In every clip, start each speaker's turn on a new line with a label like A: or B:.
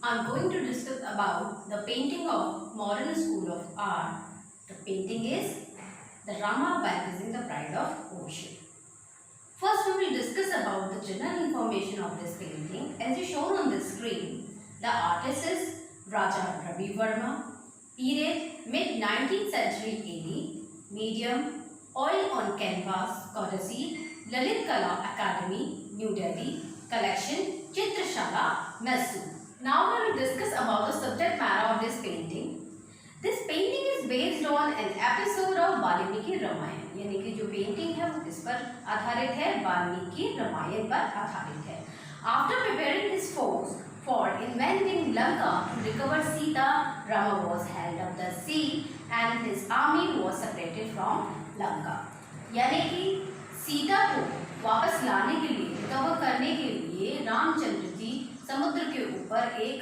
A: I'm going to discuss about the painting of modern school of art. The painting is the Rama Baptizing the Pride of Ocean. First, we will discuss about the general information of this painting. As is shown on the screen, the artist is Raja Ravi Verma. Period mid 19th century AD. Medium oil on canvas. Courtesy Lalit Kala Academy, New Delhi. Collection Chitrashala, Mysore. Now we will discuss about the subject matter of this painting. This painting is based on an episode of Valmiki Ramayan, यानी कि जो painting है वो किस पर आधारित है? वाल्मीकि रामायण पर आधारित है. After preparing his force for invading Lanka to recover Sita, Rama was held up the sea and his army was separated from Lanka. यानी कि सीता को वापस लाने के लिए, रिकवर करने के लिए रामचंद्र जी समुद्र के ऊपर एक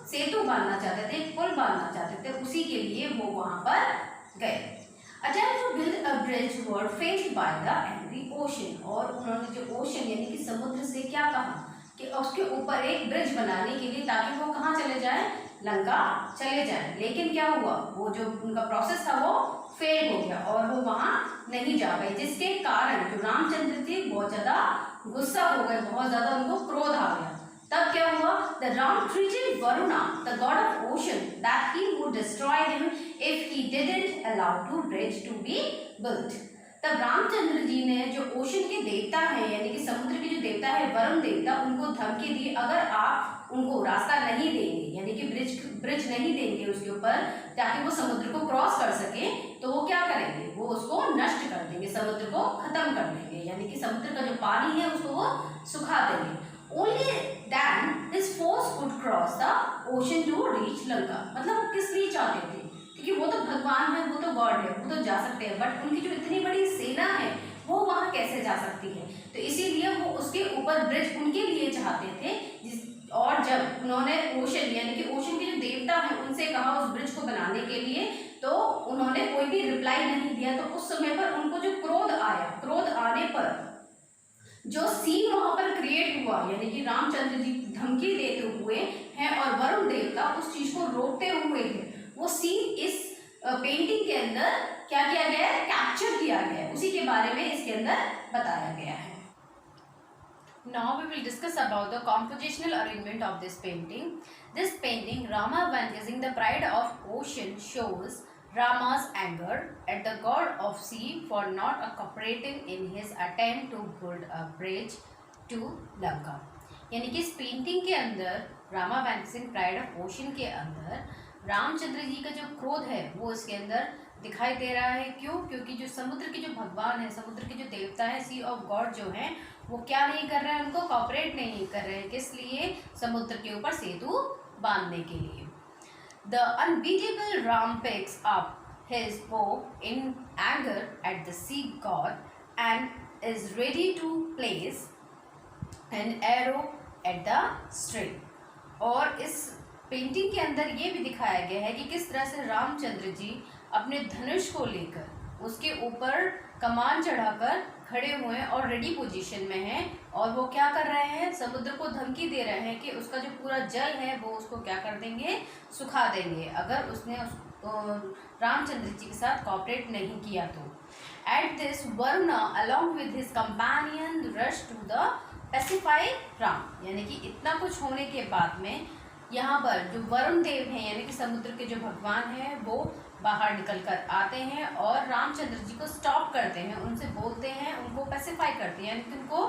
A: सेतु बांधना चाहते थे, पुल बांधना चाहते थे. उसी के लिए वो वहां पर गए. Attempt to build a bridge were failed by the angry ocean. और उन्होंने जो ओशन यानी कि समुद्र से क्या कहा कि उसके ऊपर एक ब्रिज बनाने के लिए, ताकि वो कहाँ चले जाए? लंका चले जाए. लेकिन क्या हुआ? वो जो उनका प्रोसेस था वो फेल हो गया और वो वहां नहीं जा पाए, जिसके कारण जो रामचंद्र थे बहुत ज्यादा गुस्सा हो गए, बहुत ज्यादा उनको क्रोध आ गया. तब क्या हुआ? The Ram treated Varuna, the god of ocean, that he would destroy him if he didn't allow the bridge to be built. तब रामचंद्र जी ने जो ओशन के देवता है, यानी कि समुद्र के जो देवता है वरुण देवता, उनको धमकी दी, अगर आप उनको रास्ता नहीं देंगे, यानी कि ब्रिज नहीं देंगे उसके ऊपर ताकि वो समुद्र को क्रॉस कर सके, तो वो क्या करेंगे? वो उसको नष्ट कर देंगे, समुद्र को खत्म कर देंगे, यानी कि समुद्र का जो पानी है उसको वो सुखा देंगे. Only then his force could cross the ocean to reach Lanka. मतलब वो किस लिए चाहते थे? क्योंकि वो तो भगवान है, वो तो गॉड है, वो तो जा सकते हैं, बट उनकी जो इतनी बड़ी सेना है वो वहां कैसे जा सकती है? तो इसीलिए वो उसके ऊपर ब्रिज उनके लिए चाहते थे. और जब उन्होंने ओशन यानी कि ओशन के जो देवता हैं उनसे कहा उस ब्रिज को बनाने के लिए, तो उन्होंने कोई भी रिप्लाई नहीं दिया. तो उस समय पर उनको जो क्रोध आया, क्रोध आने पर जो सीन वहां पर क्रिएट हुआ, यानी कि रामचंद्र जी धमकी देते हुए हैं और वरुण देवता उस चीज को रोकते हुए हैं, वो सीन इस पेंटिंग के अंदर क्या किया गया है? कैप्चर किया गया है. उसी के बारे में इसके अंदर बताया गया है. Now we will discuss about the compositional arrangement of this painting. This painting, Rama vanquishing the pride of ocean, shows Rama's anger at the god of sea for not cooperating in his attempt to build a bridge to Lanka. यानी कि इस painting के अंदर Rama वैंक्सिंग pride of ocean के अंदर रामचंद्र जी का जो क्रोध है वो इसके अंदर दिखाई दे रहा है. क्यों? क्योंकि जो समुद्र के जो भगवान है, समुद्र के जो देवता है, सी ऑफ गॉड जो हैं, वो क्या नहीं कर रहे हैं? उनको कॉपरेट नहीं कर रहे हैं. किस लिए? समुद्र के ऊपर सेतु बांधने के लिए. The unbeatable Ram picks up his bow in anger at the sea god and is ready to place an arrow at the string. और इस पेंटिंग के अंदर ये भी दिखाया गया है कि किस तरह से रामचंद्र जी अपने धनुष को लेकर उसके ऊपर कमान चढ़ाकर खड़े हुए हैं और रेडी पोजीशन में हैं, और वो क्या कर रहे हैं? समुद्र को धमकी दे रहे हैं कि उसका जो पूरा जल है वो उसको क्या कर देंगे? सुखा देंगे, अगर उसने रामचंद्र जी के साथ कॉपरेट नहीं किया तो. At this, Varuna along with his companion rushed to the pacify Ram. यानी कि इतना कुछ होने के बाद में यहाँ पर जो वरुण देव हैं, यानी कि समुद्र के जो भगवान हैं, वो बाहर निकल कर आते हैं और रामचंद्र जी को स्टॉप करते हैं, उनसे बोलते हैं, उनको पैसिफाई करते हैं, यानी कि उनको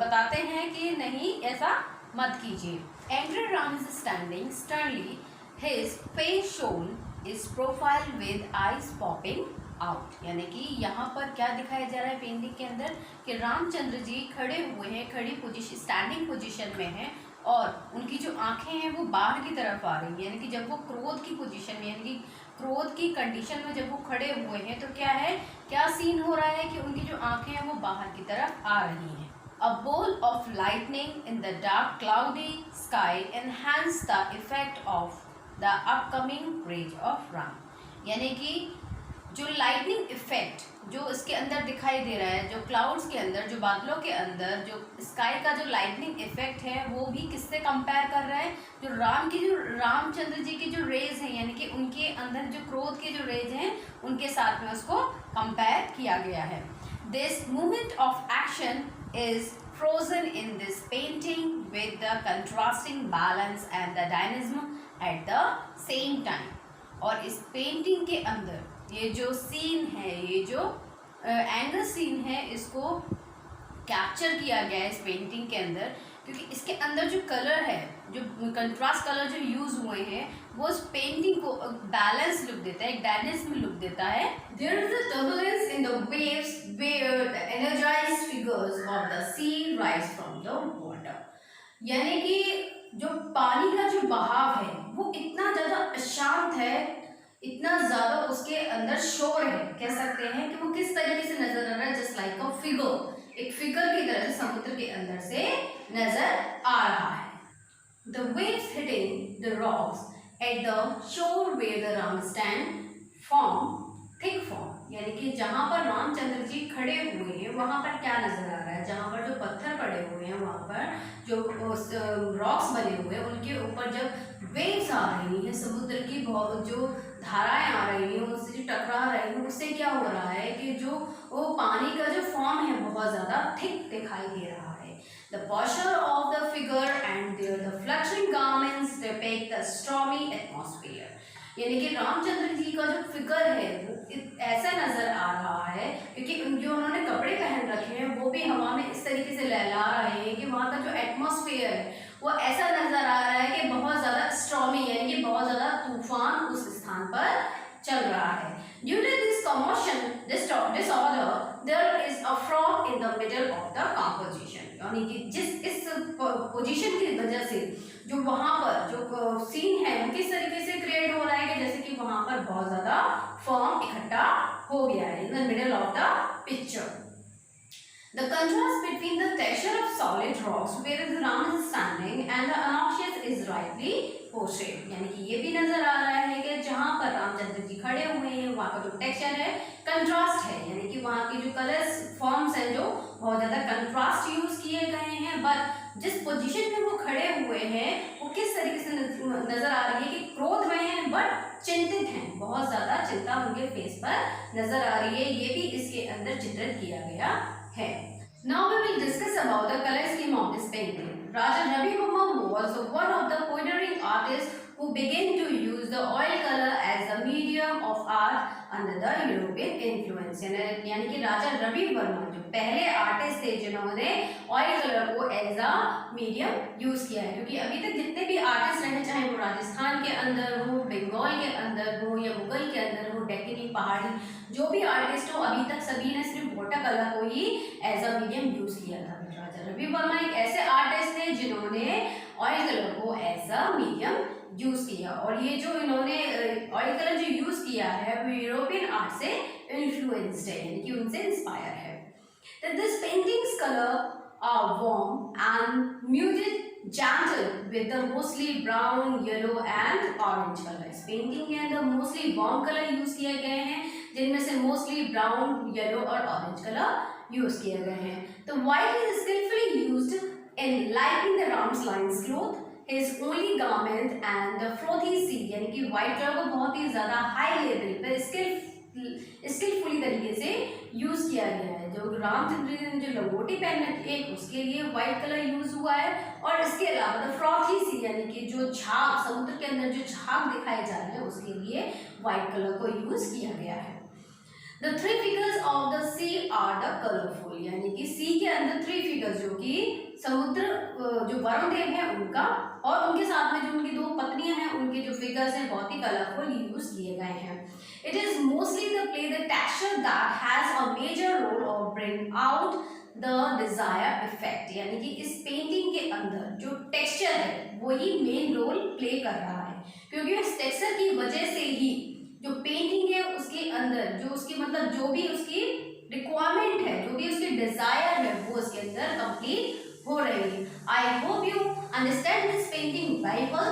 A: बताते हैं कि नहीं, ऐसा मत कीजिए. Angry Ram is standing sternly, his face shown is profile with eyes popping out. यानी कि यहाँ पर क्या दिखाया जा रहा है पेंटिंग के अंदर कि रामचंद्र जी खड़े हुए हैं, खड़ी पोजीशन, स्टैंडिंग पोजीशन में हैं, और उनकी जो आंखें हैं वो बाहर की तरफ आ रही है. यानी कि जब वो क्रोध की पोजीशन में, यानी कि क्रोध की कंडीशन में जब वो खड़े हुए हैं, तो क्या है, क्या सीन हो रहा है कि उनकी जो आंखें हैं वो बाहर की तरफ आ रही हैं. A bolt of lightning in the dark cloudy sky enhanced the effect of the upcoming rage of Ram. यानी कि जो लाइटनिंग इफेक्ट जो इसके अंदर दिखाई दे रहा है, जो क्लाउड्स के अंदर, जो बादलों के अंदर जो स्काई का जो लाइटनिंग इफेक्ट है, वो भी किससे कंपेयर कर रहा है, जो रामचंद्र जी की जो रेज हैं, यानी कि उनके अंदर जो क्रोध के जो रेज हैं उनके साथ में उसको कंपेयर किया गया है। This movement of action is frozen in this painting with the contrasting balance and the dynamism at the same time। और इस पेंटिंग के अंदर ये जो सीन है, ये जो एंगल सीन है, इसको कैप्चर किया गया है इस पेंटिंग के अंदर, क्योंकि इसके अंदर जो कलर है, जो कंट्रास्ट कलर जो यूज हुए हैं, वो इस पेंटिंग को बैलेंस लुक देता है, एक डायनेमिक लुक देता है। There is a turbulence in the waves where the energised figures of the sea rise from the water. यानी कि जो पानी का जो बहाव है वो इतना ज़्यादा अशांत है, इतना ज़्यादा उसके अंदर शोर है, कह सकते हैं कि वो किस तरीके से नजर आ रहा है, जस्ट लाइक अ फिगर, एक फिगर की तरह से समुद्र के अंदर से नजर आ रहा है। The waves hitting the rocks at the shore where the Ram stand form thick form। यानी कि जहाँ पर रामचंद्र जी खड़े हुए हैं वहाँ पर क्या नजर आ रहा है, जहाँ पर जो पत्थर पड़े हुए हैं, वहाँ पर जो रॉक्स बने हुए हैं, उनके ऊपर जब वेव्स आ रही हैं, समुद्र की जो धाराएं आ रही हैं, उससे जो टकरा रही हैं, उससे क्या हो रहा है कि जो वो पानी का जो फॉर्म है बहुत ज़्यादा थिक दिखाई दे रहा है। The posture of the figure and the fluttering garments depict the stormy atmosphere। यानी कि रामचंद्र जी का जो फिगर है वो ऐसा नजर आ रहा है, क्योंकि जो उन्होंने कपड़े पहन रखे हैं वो भी हवा में इस तरीके से लहला रहे हैं कि वहाँ का जो एटमॉस्फेयर है वो ऐसा नजर आ रहा है कि बहुत ज़्यादा स्टॉर्मी, यानी कि बहुत ज़्यादा तूफान उस स्थान पर चल रहा है। Due to this commotion, disorder, there is a froth in the middle of the composition। यानी कि जिस इस पोजीशन की वजह से जो वहाँ पर जो सीन है वो किस तरीके से क्रिएट हो रहा है कि जैसे कि वहाँ पर बहुत ज़्यादा फॉर्म इकट्ठा हो गया है in the middle of the picture। The contrast between the texture of solid rocks where the Ram is standing and the anoxious is rightly portrayed। यानी कि ये भी नजर आ रहा है कि जहाँ पर रामचंद्र जी खड़े हुए हैं वहाँ का जो टेक्सचर है कंट्रास्ट है, यानी कि वहाँ की जो कलर्स फॉर्म्स हैं जो बहुत ज़्यादा कंट्रास्ट यूज किए गए हैं, बट जिस पोजीशन में वो खड़े हुए हैं वो किस तरीके से नजर आ रही है कि क्रोध में हैं बट चिंतित हैं, बहुत ज़्यादा चिंता उनके फेस पर नजर आ रही है, ये भी इसके अंदर चित्रित किया गया है। Now we will discuss about the color scheme of this painting। Raja Ravi Verma was one of the pioneering artists who began to use the oil color as a medium of art under the European influence। यानी कि राजा रवि वर्मा जो पहले artist थे जिन्होंने oil colour को as a medium use किया है, क्योंकि अभी तक जितने भी आर्टिस्ट रहे, चाहे वो राजस्थान के अंदर हो, बंगाल के अंदर हो या मुगल के अंदर हो, डेक्कनी पहाड़ी जो भी आर्टिस्ट हो, अभी तक सभी ने सिर्फ वाटर कलर को ही एज अ मीडियम यूज किया था। राजा रवि वर्मा एक ऐसे आर्टिस्ट थे जिन्होंने ऑयल कलर को एज अ मीडियम यूज किया, और ये जो इन्होंने ऑयल कलर जो यूज किया है वो यूरोपियन आर्ट से इन्फ्लुएंस्ड है, यानी कि उनसे इंस्पायर है। This painting's colour are warm and muted gentle with the mostly brown, yellow and orange color। इस पेंटिंग के अंदर मोस्टली वार्म कलर यूज किए गए हैं, जिनमें से मोस्टली ब्राउन, येलो और ऑरेंज कलर यूज किए गए हैं। तो white is skilfully used in lighting the Ram's lines cloth, his only garment and the frothy sea। यानी कि व्हाइट कलर को बहुत ही ज्यादा हाई लेवल पर स्किलफुली तरीके से यूज किया गया है। जो रामचंद्र जी ने जो लंगोटी पहन रखी है उसके लिए व्हाइट कलर यूज हुआ है, और इसके अलावा द फ्रॉथी सी यानी कि जो झाग, समुद्र के अंदर जो झाग दिखाए जा रहे हैं उसके लिए व्हाइट कलर को यूज किया गया है। The three figures of the sea are the colorful। यानी कि सी के अंदर थ्री फिगर्स जो कि समुद्र जो वरुण देव है उनका और उनके साथ में जो उनकी दो पत्नियां हैं उनके जो फिगर्स हैं बहुत ही कलरफुल यूज किए गए हैं। It is mostly the play the texture that has a major role of bring out the desired effect। यानी कि इस पेंटिंग के अंदर जो टेक्सचर है वही मेन रोल प्ले कर रहा है, क्योंकि इस टेक्सचर की वजह से ही जो पेंटिंग है उसके अंदर जो उसकी मतलब जो भी उसकी रिक्वायरमेंट है, जो भी उसकी डिजायर है वो उसके अंदर कंप्लीट हो रही है। I hope you understand this painting very well.